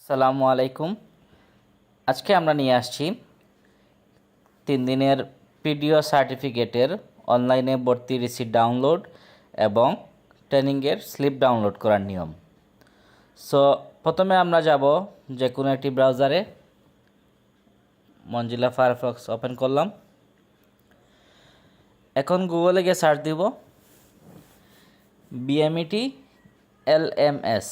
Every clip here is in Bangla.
আসসালামু আলাইকুম। আজকে আমরা নিয়ে আসছি 3 দিনের পিডিও সার্টিফিকেটের অনলাইনে ভর্তি রিসিট ডাউনলোড এবং ট্রেনিংয়ের স্লিপ ডাউনলোড করার নিয়ম। সো প্রথমে আমরা যাব যে কোনো একটি ব্রাউজারে, মঞ্জিলা ফায়ারফক্স ওপেন করলাম। এখন গুগলে গিয়ে সার্চ দিব বিএমইটি এলএমএস।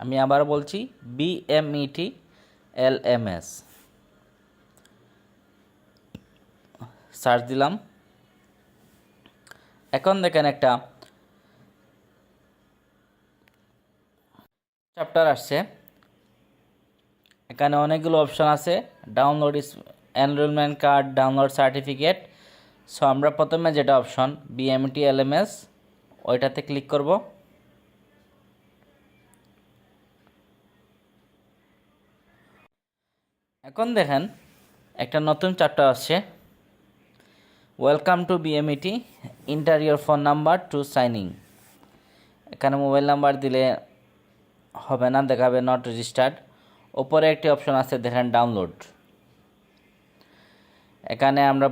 আমি আবার বলছি বিএমইটি এলএমএস। সার্চ দিলাম। এখন দেখেন একটা চ্যাপ্টার আসছে। এখানে অনেকগুলো অপশন আছে, download enrolment card, download certificate. So আমরা প্রথমে যেটা অপশন বিএমটি এলএমএস ওইটাতে ক্লিক করব। এখন দেখেন একটা নতুন চ্যাপ্টার আসছে, welcome to BMET, enter your phone number to signing. এখানে মোবাইল নাম্বার দিলে হবে না, দেখাবে নট রেজিস্টার্ড। ওপরে একটি অপশন আছে দেখেন ডাউনলোড। এখানে আমরা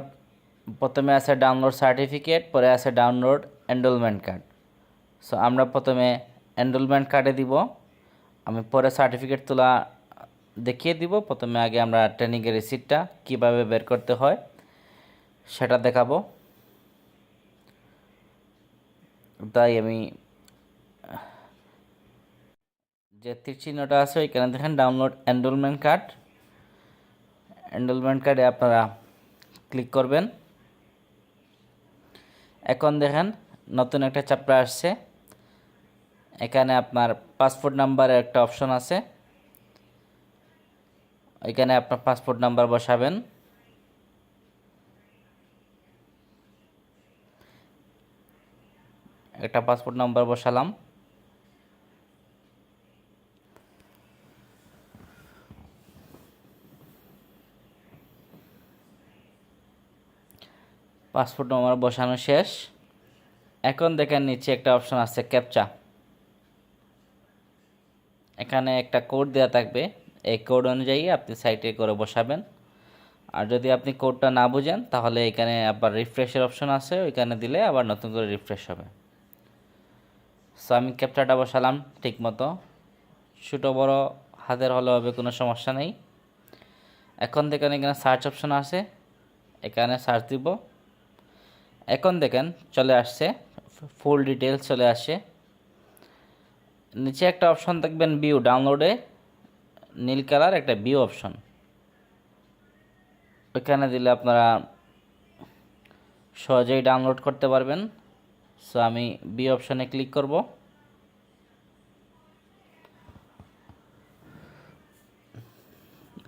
প্রথমে আছে ডাউনলোড সার্টিফিকেট, পরে আছে ডাউনলোড এনরোলমেন্ট কার্ড। সো আমরা প্রথমে এনরোলমেন্ট কার্ডে দিব, আমি পরে সার্টিফিকেট তোলা দেখিয়ে দিব। প্রথমে আগে আমরা ট্রেনিংয়ের রিসিটটা কীভাবে বের করতে হয় সেটা দেখাবো। তাই আমি যে তীর চিহ্নটা আছে ওইখানে দেখেন ডাউনলোড এনরোলমেন্ট কার্ড। এনরোলমেন্ট কার্ডে আপনারা ক্লিক করবেন। এখন দেখেন নতুন একটা চ্যাপ্টার আসছে। এখানে আপনার পাসপোর্ট নাম্বারের একটা অপশন আছে, ওইখানে আপনার পাসপোর্ট নাম্বার বসাবেন। একটা পাসপোর্ট নাম্বার বসালাম। পাসপোর্ট নাম্বার বসানো শেষ। এখন দেখেন নিচে একটা অপশন আছে ক্যাপচা। এখানে একটা কোড দেওয়া থাকবে, এই কোড অনুযায়ী আপনি সাইটে করে বসাবেন। আর যদি আপনি কোডটা না বুঝেন তাহলে এখানে আবার রিফ্রেশের অপশন আছে, ওইখানে দিলে আবার নতুন করে রিফ্রেশ হবে। সো আমি ক্যাপচাটা বসালাম ঠিক মতো, ছোটো বড় হাতের হলে হবে, কোনো সমস্যা নেই। এখন দেখেন এখানে সার্চ অপশন আছে, এখানে সার্চ দিব। এখন দেখেন চলে আসছে ফুল ডিটেলস চলে আসে। নিচে একটা অপশন দেখবেন ভিউ, ডাউনলোডে নীল কালার একটা ভিউ অপশন, ওইখানে দিলে আপনারা সহজেই ডাউনলোড করতে পারবেন। সো আমি ভিউ অপশনে ক্লিক করব।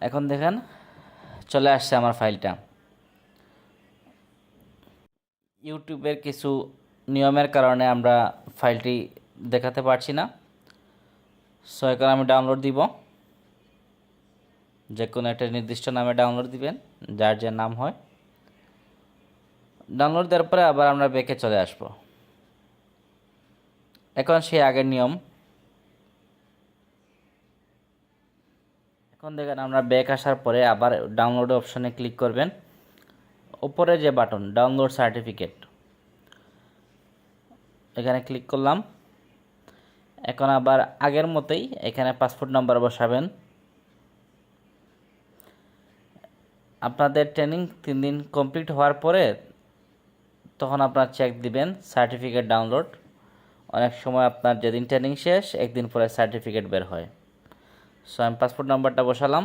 এখন দেখেন চলে আসছে আমার ফাইলটা। ইউটিউবের কিছু নিয়মের কারণে আমরা ফাইলটি দেখাতে পারছি না। সো এখন আমি ডাউনলোড দিব, যে কোনো একটা নির্দিষ্ট নামে ডাউনলোড দিবেন, যার যে নাম হয়। ডাউনলোড দেওয়ার পরে আবার আমরা ব্যাকে চলে আসব। এখন সেই আগের নিয়ম। এখন দেখেন আমরা ব্যাক আসার পরে আবার ডাউনলোড অপশনে ক্লিক করবেন। উপরে যে বাটন ডাউনলোড সার্টিফিকেট, এখানে ক্লিক করলাম। এখন আবার আগের মতোই এখানে পাসপোর্ট নাম্বার বসাবেন। আপনাদের ট্রেনিং 3 দিন কমপ্লিট হওয়ার পরে তখন আপনার চেক দিবেন সার্টিফিকেট ডাউনলোড। অনেক সময় আপনার যেদিন ট্রেনিং শেষ একদিন পরে সার্টিফিকেট বের হয়। সো আমি পাসপোর্ট নাম্বারটা বসালাম।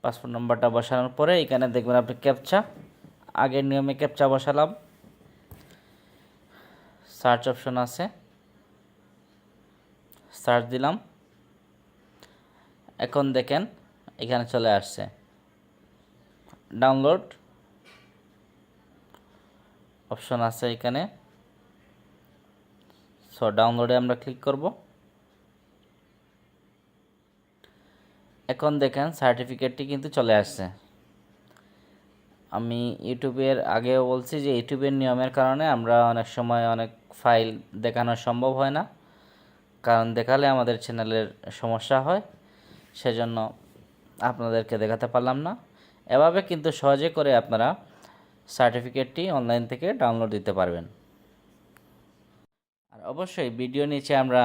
পাসপোর্ট নাম্বারটা বসানোর পরে এখানে দেখবেন আপনি ক্যাপচা, আগের নিয়মে ক্যাপচা বসালাম। সার্চ অপশন আছে, সার্চ দিলাম। এখন দেখেন এখানে চলে আসছে ডাউনলোড অপশন আছে এখানে। সো ডাউনলোডে আমরা ক্লিক করব। এখন দেখেন সার্টিফিকেটটি কিন্তু চলে আসছে। আমি ইউটিউবের আগেও বলছি যে ইউটিউবের নিয়মের কারণে আমরা অনেক সময় অনেক ফাইল দেখানো সম্ভব হয় না, কারণ দেখালে আমাদের চ্যানেলের সমস্যা হয়, সেজন্য আপনাদেরকে দেখাতে পারলাম না। এভাবে কিন্তু সহজে করে আপনারা সার্টিফিকেটটি অনলাইন থেকে ডাউনলোড দিতে পারবেন। আর অবশ্যই ভিডিও নিচে আমরা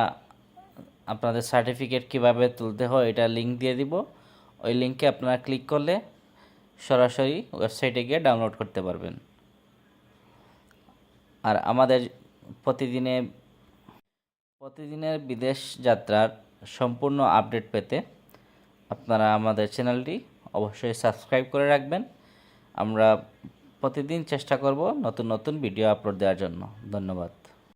আপনাদের সার্টিফিকেট কিভাবে তুলতে হয় এটা লিঙ্ক দিয়ে দিব। ওই লিঙ্কে আপনারা ক্লিক করলে সরাসরি ওয়েবসাইটে গিয়ে ডাউনলোড করতে পারবেন। আর আমাদের প্রতিদিনের বিদেশ যাত্রার সম্পূর্ণ আপডেট পেতে আপনারা আমাদের চ্যানেলটি অবশ্যই সাবস্ক্রাইব করে রাখবেন। আমরা প্রতিদিন চেষ্টা করব নতুন নতুন ভিডিও আপলোড দেওয়ার জন্য। ধন্যবাদ।